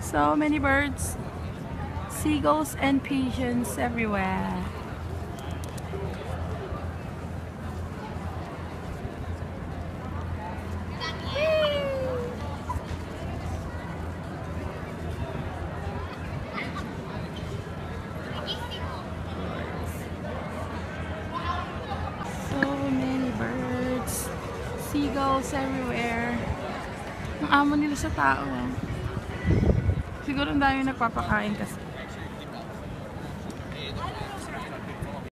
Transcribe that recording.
So many birds, seagulls and pigeons everywhere. So many birds, seagulls everywhere. Ang amo nila sa tao. Siguro ang dami nagpapakain kasi.